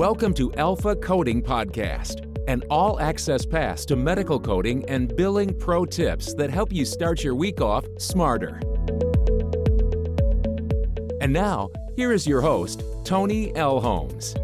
Welcome to Alpha Coding Podcast, an all-access pass to medical coding and billing pro tips that help you start your week off smarter. And now, here is your host, Toni Elhoms.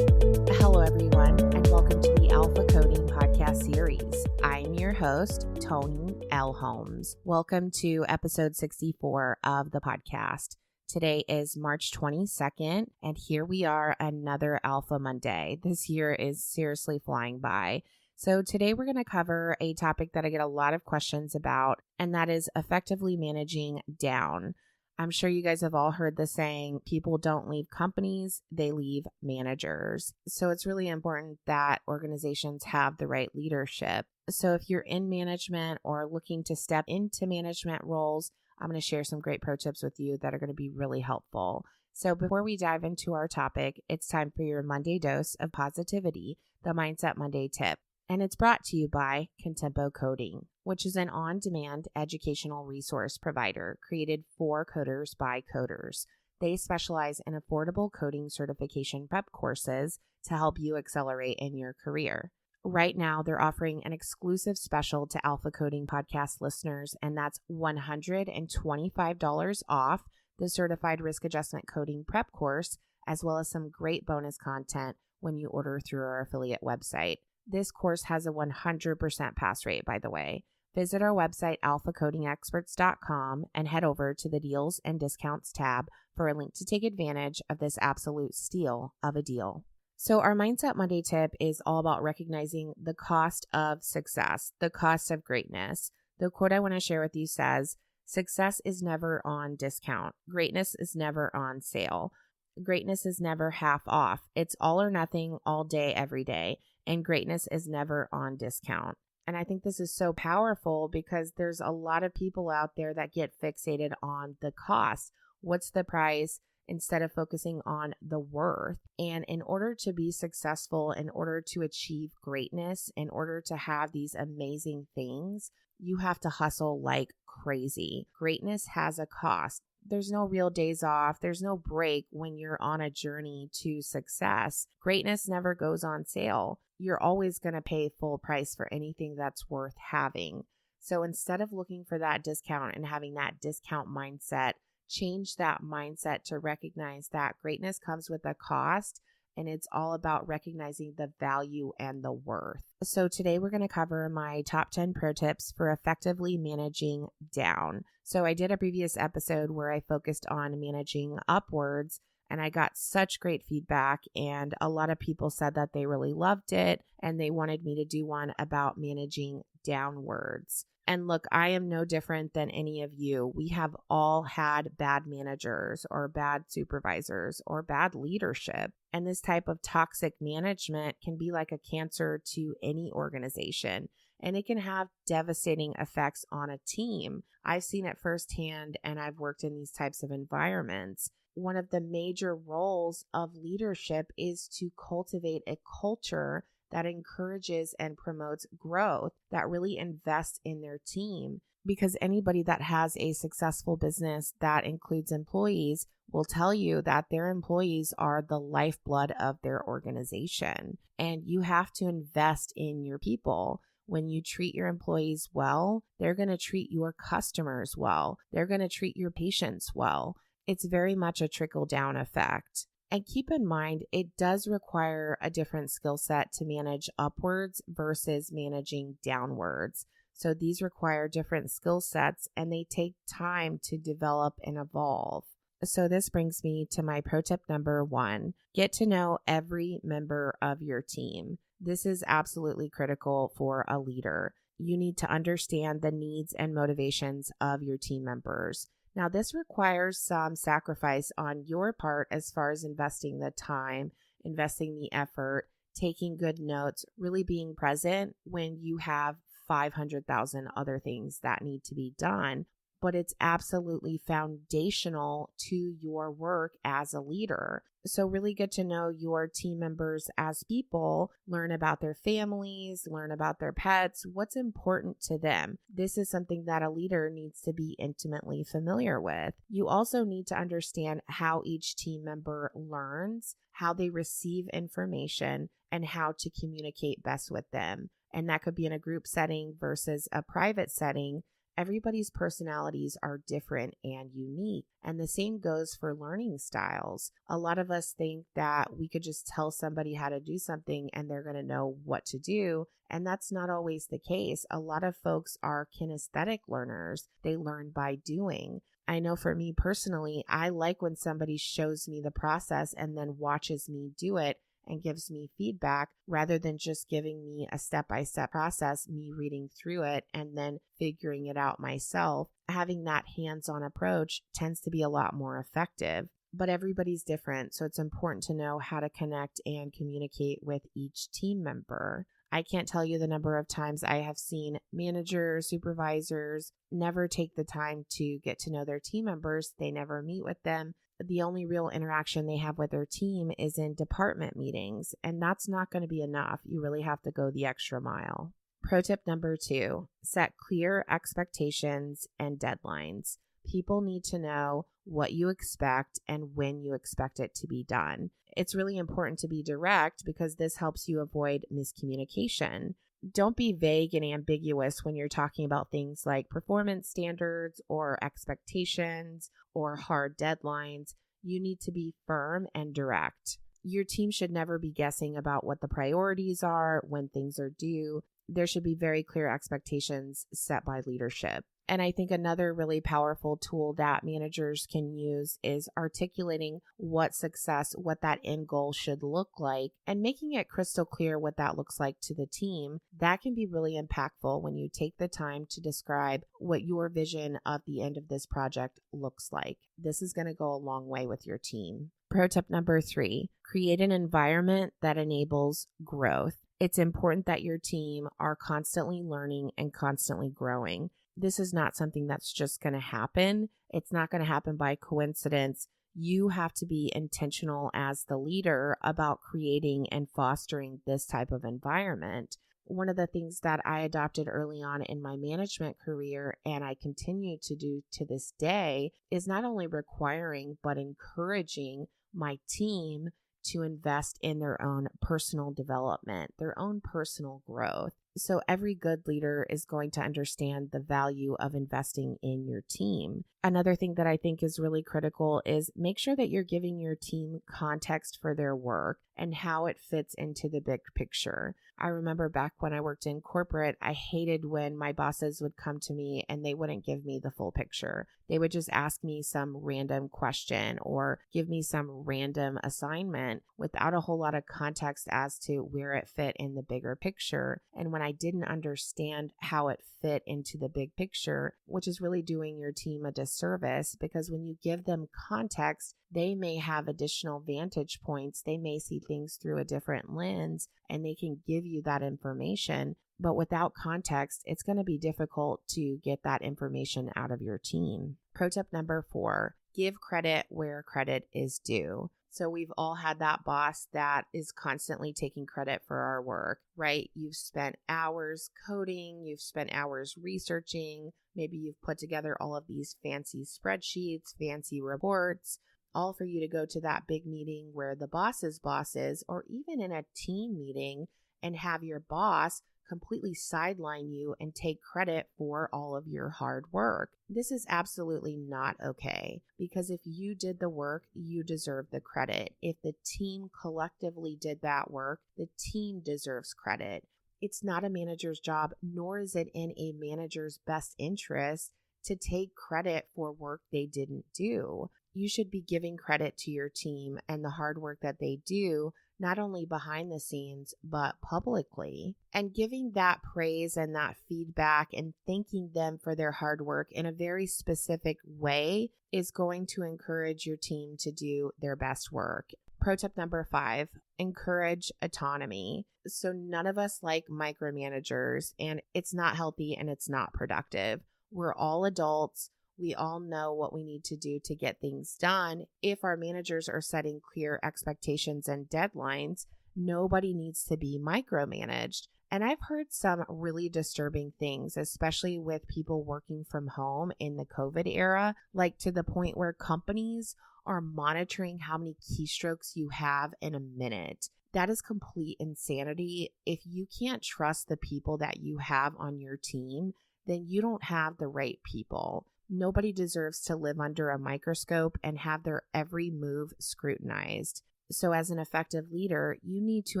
Hello, everyone, and welcome to the Alpha Coding Podcast series. I'm your host, Toni Elhoms. Welcome to episode 64 of the podcast. Today is March 22nd, and here we are, another Alpha Monday. This year is seriously flying by. So today we're going to cover a topic that I get a lot of questions about, and that is effectively managing down. I'm sure you guys have all heard the saying, people don't leave companies, they leave managers. So it's really important that organizations have the right leadership. So if you're in management or looking to step into management roles, I'm going to share some great pro tips with you that are going to be really helpful. So before we dive into our topic, it's time for your Monday dose of positivity, the Mindset Monday tip. And it's brought to you by Contempo Coding, which is an on-demand educational resource provider created for coders by coders. They specialize in affordable coding certification prep courses to help you accelerate in your career. Right now, they're offering an exclusive special to Alpha Coding Podcast listeners, and that's $125 off the Certified Risk Adjustment Coding Prep course, as well as some great bonus content when you order through our affiliate website. This course has a 100% pass rate, by the way. Visit our website, alphacodingexperts.com, and head over to the Deals and Discounts tab for a link to take advantage of this absolute steal of a deal. So our Mindset Monday tip is all about recognizing the cost of success, the cost of greatness. The quote I want to share with you says, "Success is never on discount. Greatness is never on sale. Greatness is never half off. It's all or nothing all day, every day. And greatness is never on discount." And I think this is so powerful because there's a lot of people out there that get fixated on the cost. What's the price? Instead of focusing on the worth. And in order to be successful, in order to achieve greatness, in order to have these amazing things, you have to hustle like crazy. Greatness has a cost. There's no real days off. There's no break when you're on a journey to success. Greatness never goes on sale. You're always going to pay full price for anything that's worth having. So instead of looking for that discount and having that discount mindset, change that mindset to recognize that greatness comes with a cost, and it's all about recognizing the value and the worth. So today we're going to cover my top 10 pro tips for effectively managing down. So I did a previous episode where I focused on managing upwards, and I got such great feedback, and a lot of people said that they really loved it and they wanted me to do one about managing downwards. And look, I am no different than any of you. We have all had bad managers or bad supervisors or bad leadership. And this type of toxic management can be like a cancer to any organization. And it can have devastating effects on a team. I've seen it firsthand, and I've worked in these types of environments. One of the major roles of leadership is to cultivate a culture that encourages and promotes growth, that really invests in their team. Because anybody that has a successful business that includes employees will tell you that their employees are the lifeblood of their organization. And you have to invest in your people. When you treat your employees well, they're going to treat your customers well. They're going to treat your patients well. It's very much a trickle-down effect. And keep in mind, it does require a different skill set to manage upwards versus managing downwards. So these require different skill sets, and they take time to develop and evolve. So this brings me to my pro tip number 1. Get to know every member of your team. This is absolutely critical for a leader. You need to understand the needs and motivations of your team members. Now, this requires some sacrifice on your part as far as investing the time, investing the effort, taking good notes, really being present when you have 500,000 other things that need to be done. But it's absolutely foundational to your work as a leader. So really good to know your team members as people, learn about their families, learn about their pets, what's important to them. This is something that a leader needs to be intimately familiar with. You also need to understand how each team member learns, how they receive information, and how to communicate best with them. And that could be in a group setting versus a private setting. Everybody's personalities are different and unique. And the same goes for learning styles. A lot of us think that we could just tell somebody how to do something and they're going to know what to do. And that's not always the case. A lot of folks are kinesthetic learners. They learn by doing. I know for me personally, I like when somebody shows me the process and then watches me do it and gives me feedback rather than just giving me a step-by-step process, me reading through it and then figuring it out myself. Having that hands-on approach tends to be a lot more effective, but everybody's different. So it's important to know how to connect and communicate with each team member. I can't tell you the number of times I have seen managers, supervisors never take the time to get to know their team members. They never meet with them. The only real interaction they have with their team is in department meetings, and that's not going to be enough. You really have to go the extra mile. Pro tip number 2, set clear expectations and deadlines. People need to know what you expect and when you expect it to be done. It's really important to be direct because this helps you avoid miscommunication. Don't be vague and ambiguous when you're talking about things like performance standards or expectations or hard deadlines. You need to be firm and direct. Your team should never be guessing about what the priorities are, when things are due. There should be very clear expectations set by leadership. And I think another really powerful tool that managers can use is articulating what success, what that end goal should look like, and making it crystal clear what that looks like to the team. That can be really impactful when you take the time to describe what your vision of the end of this project looks like. This is going to go a long way with your team. Pro tip number 3, create an environment that enables growth. It's important that your team are constantly learning and constantly growing. This is not something that's just going to happen. It's not going to happen by coincidence. You have to be intentional as the leader about creating and fostering this type of environment. One of the things that I adopted early on in my management career, and I continue to do to this day, is not only requiring but encouraging my team to invest in their own personal development, their own personal growth. So every good leader is going to understand the value of investing in your team. Another thing that I think is really critical is make sure that you're giving your team context for their work and how it fits into the big picture. I remember back when I worked in corporate, I hated when my bosses would come to me and they wouldn't give me the full picture. They would just ask me some random question or give me some random assignment without a whole lot of context as to where it fit in the bigger picture. And when I didn't understand how it fit into the big picture, which is really doing your team a disservice, because when you give them context, they may have additional vantage points. They may see things through a different lens and they can give you that information. But without context, it's going to be difficult to get that information out of your team. Pro tip number 4, give credit where credit is due. So we've all had that boss that is constantly taking credit for our work, right? You've spent hours coding, you've spent hours researching, maybe you've put together all of these fancy spreadsheets, fancy reports, all for you to go to that big meeting where the boss's boss is, or even in a team meeting and have your boss completely sideline you and take credit for all of your hard work. This is absolutely not okay, because if you did the work, you deserve the credit. If the team collectively did that work, the team deserves credit. It's not a manager's job, nor is it in a manager's best interest to take credit for work they didn't do. You should be giving credit to your team and the hard work that they do, not only behind the scenes, but publicly. And giving that praise and that feedback and thanking them for their hard work in a very specific way is going to encourage your team to do their best work. Pro tip number 5, encourage autonomy. So none of us like micromanagers, and it's not healthy and it's not productive. We're all adults. We all know what we need to do to get things done. If our managers are setting clear expectations and deadlines, nobody needs to be micromanaged. And I've heard some really disturbing things, especially with people working from home in the COVID era, like to the point where companies are monitoring how many keystrokes you have in a minute. That is complete insanity. If you can't trust the people that you have on your team, then you don't have the right people. Nobody deserves to live under a microscope and have their every move scrutinized. So as an effective leader, you need to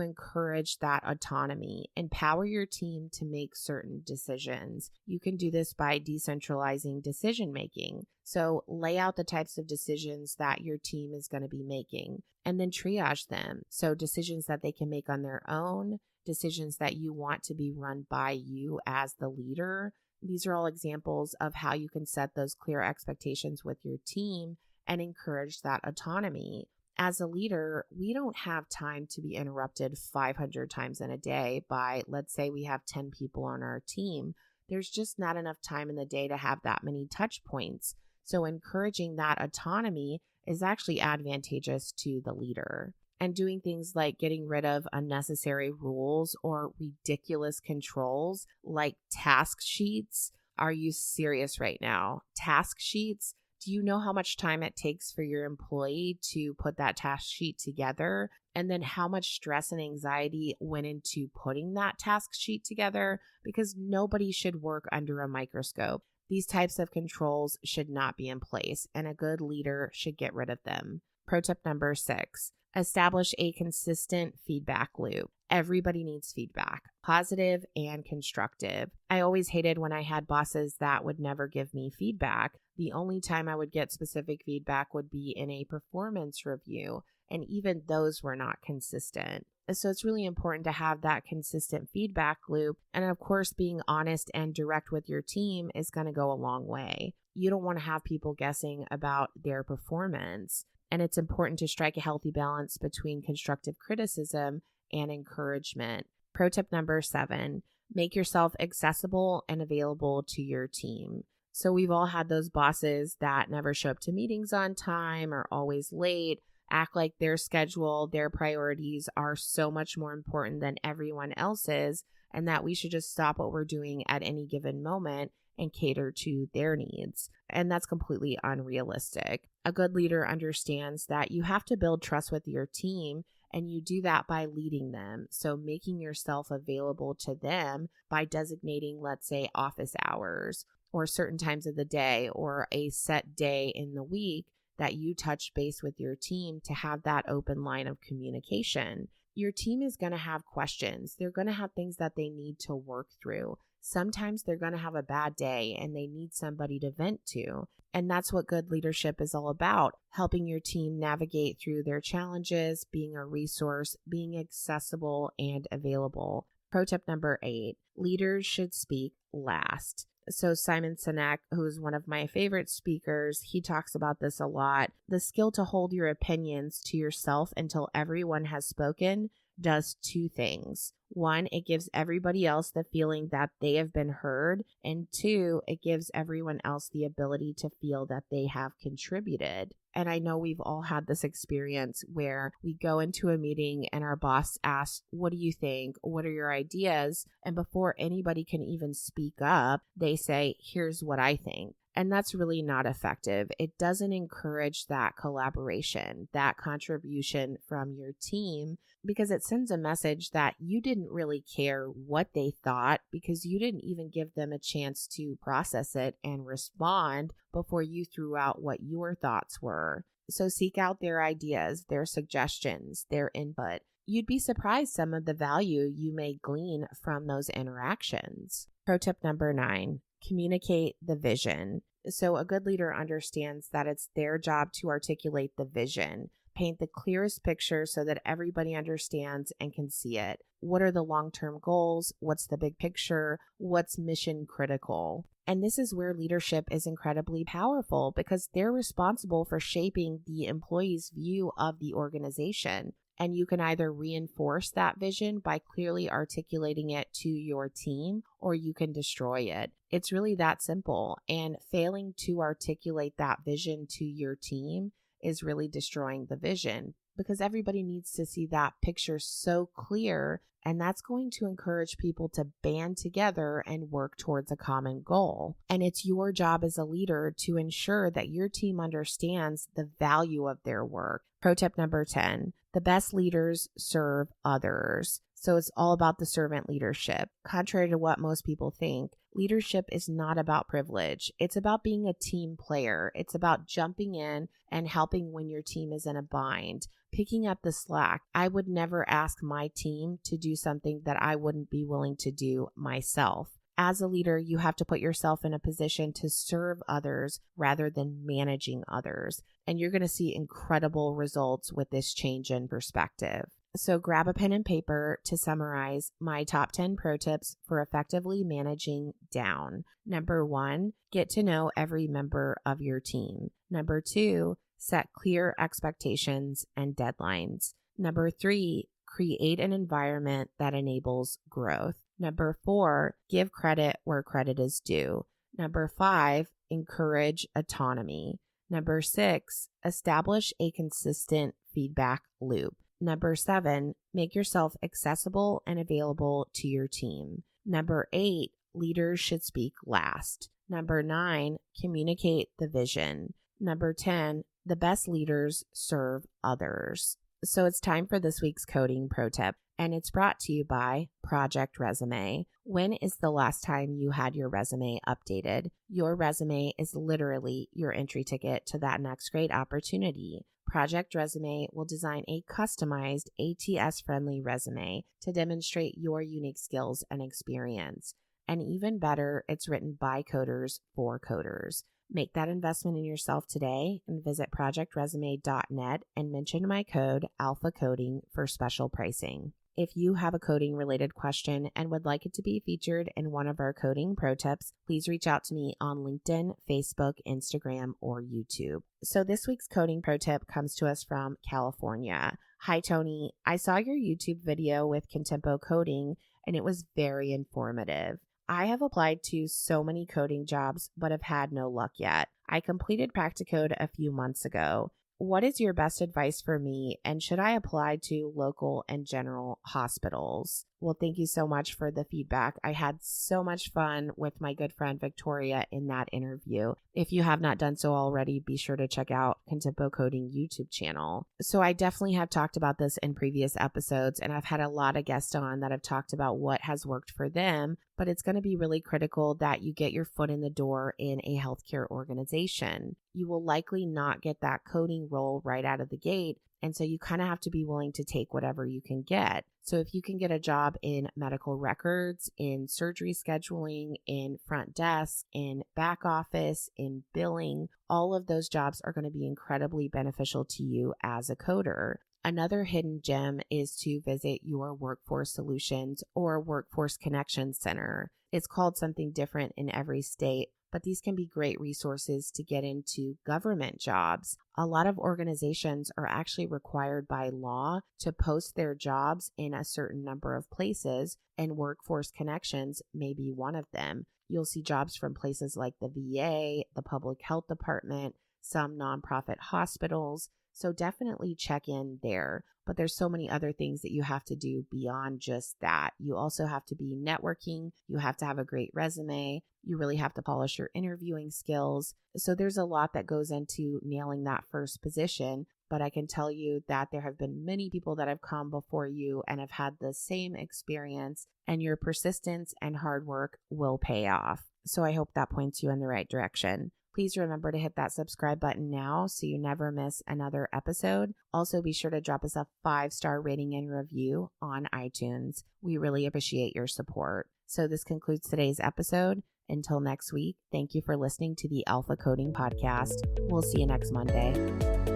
encourage that autonomy, empower your team to make certain decisions. You can do this by decentralizing decision making. So lay out the types of decisions that your team is going to be making and then triage them. So decisions that they can make on their own, decisions that you want to be run by you as the leader. These are all examples of how you can set those clear expectations with your team and encourage that autonomy. As a leader, we don't have time to be interrupted 500 times in a day by, let's say we have 10 people on our team. There's just not enough time in the day to have that many touch points. So encouraging that autonomy is actually advantageous to the leader. And doing things like getting rid of unnecessary rules or ridiculous controls like task sheets. Are you serious right now? Task sheets? Do you know how much time it takes for your employee to put that task sheet together? And then how much stress and anxiety went into putting that task sheet together? Because nobody should work under a microscope. These types of controls should not be in place, and a good leader should get rid of them. Pro tip number 6, establish a consistent feedback loop. Everybody needs feedback, positive and constructive. I always hated when I had bosses that would never give me feedback. The only time I would get specific feedback would be in a performance review, and even those were not consistent. So it's really important to have that consistent feedback loop. And of course, being honest and direct with your team is going to go a long way. You don't want to have people guessing about their performance. And it's important to strike a healthy balance between constructive criticism and encouragement. Pro tip number 7, make yourself accessible and available to your team. So we've all had those bosses that never show up to meetings on time or always late, act like their schedule, their priorities are so much more important than everyone else's, and that we should just stop what we're doing at any given moment and cater to their needs. And that's completely unrealistic. A good leader understands that you have to build trust with your team, and you do that by leading them. So making yourself available to them by designating, let's say, office hours or certain times of the day or a set day in the week that you touch base with your team to have that open line of communication. Your team is going to have questions. They're going to have things that they need to work through. Sometimes they're going to have a bad day and they need somebody to vent to. And that's what good leadership is all about, helping your team navigate through their challenges, being a resource, being accessible and available. Pro tip number 8, leaders should speak last. So Simon Sinek, who's one of my favorite speakers, he talks about this a lot. The skill to hold your opinions to yourself until everyone has spoken does 2 things. 1, it gives everybody else the feeling that they have been heard. And 2, it gives everyone else the ability to feel that they have contributed. And I know we've all had this experience where we go into a meeting and our boss asks, what do you think? What are your ideas? And before anybody can even speak up, they say, here's what I think. And that's really not effective. It doesn't encourage that collaboration, that contribution from your team, because it sends a message that you didn't really care what they thought because you didn't even give them a chance to process it and respond before you threw out what your thoughts were. So seek out their ideas, their suggestions, their input. You'd be surprised some of the value you may glean from those interactions. Pro tip number 9, communicate the vision. So a good leader understands that it's their job to articulate the vision, paint the clearest picture so that everybody understands and can see it. What are the long-term goals? What's the big picture? What's mission critical? And this is where leadership is incredibly powerful because they're responsible for shaping the employee's view of the organization. And you can either reinforce that vision by clearly articulating it to your team, or you can destroy it. It's really that simple. And failing to articulate that vision to your team is really destroying the vision, because everybody needs to see that picture so clear. And that's going to encourage people to band together and work towards a common goal. And it's your job as a leader to ensure that your team understands the value of their work. Pro tip number 10, the best leaders serve others. So it's all about the servant leadership. Contrary to what most people think, leadership is not about privilege. It's about being a team player. It's about jumping in and helping when your team is in a bind, picking up the slack. I would never ask my team to do something that I wouldn't be willing to do myself. As a leader, you have to put yourself in a position to serve others rather than managing others. And you're going to see incredible results with this change in perspective. So grab a pen and paper to summarize my top 10 pro tips for effectively managing down. Number 1, get to know every member of your team. Number 2, set clear expectations and deadlines. Number 3, create an environment that enables growth. Number 4, give credit where credit is due. Number 5, encourage autonomy. Number 6, establish a consistent feedback loop. Number 7, make yourself accessible and available to your team. Number 8, leaders should speak last. Number 9, communicate the vision. Number 10, the best leaders serve others. So it's time for this week's coding pro tip, and it's brought to you by Project Resume. When is the last time you had your resume updated? Your resume is literally your entry ticket to that next great opportunity. Project Resume will design a customized ATS-friendly resume to demonstrate your unique skills and experience. And even better, it's written by coders for coders. Make that investment in yourself today and visit projectresume.net and mention my code ALPHACODING for special pricing. If you have a coding related question and would like it to be featured in one of our coding pro tips, please reach out to me on LinkedIn, Facebook, Instagram, or YouTube. So this week's coding pro tip comes to us from California. Hi, Toni. I saw your YouTube video with Contempo Coding and it was very informative. I have applied to so many coding jobs, but have had no luck yet. I completed Practicode a few months ago. What is your best advice for me, and should I apply to local and general hospitals? Well, thank you so much for the feedback. I had so much fun with my good friend Victoria in that interview. If you have not done so already, be sure to check out Contempo Coding YouTube channel. So I definitely have talked about this in previous episodes, and I've had a lot of guests on that have talked about what has worked for them, but it's going to be really critical that you get your foot in the door in a healthcare organization. You will likely not get that coding role right out of the gate, and so you kind of have to be willing to take whatever you can get. So if you can get a job in medical records, in surgery scheduling, in front desk, in back office, in billing, all of those jobs are going to be incredibly beneficial to you as a coder. Another hidden gem is to visit your Workforce Solutions or Workforce Connection Center. It's called something different in every state, but these can be great resources to get into government jobs. A lot of organizations are actually required by law to post their jobs in a certain number of places, and Workforce Connections may be one of them. You'll see jobs from places like the VA, the Public Health Department, some nonprofit hospitals. So definitely check in there. But there's so many other things that you have to do beyond just that. You also have to be networking. You have to have a great resume. You really have to polish your interviewing skills. So there's a lot that goes into nailing that first position. But I can tell you that there have been many people that have come before you and have had the same experience, and your persistence and hard work will pay off. So I hope that points you in the right direction. Please remember to hit that subscribe button now so you never miss another episode. Also, be sure to drop us a 5-star rating and review on iTunes. We really appreciate your support. So this concludes today's episode. Until next week, thank you for listening to the Alpha Coding Podcast. We'll see you next Monday.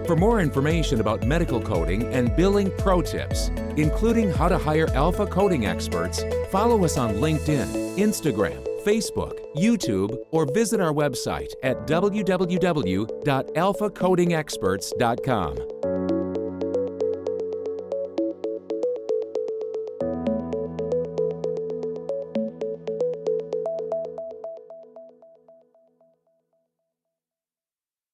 For more information about medical coding and billing pro tips, including how to hire alpha coding experts, follow us on LinkedIn, Instagram, Facebook, YouTube, or visit our website at www.alphacodingexperts.com.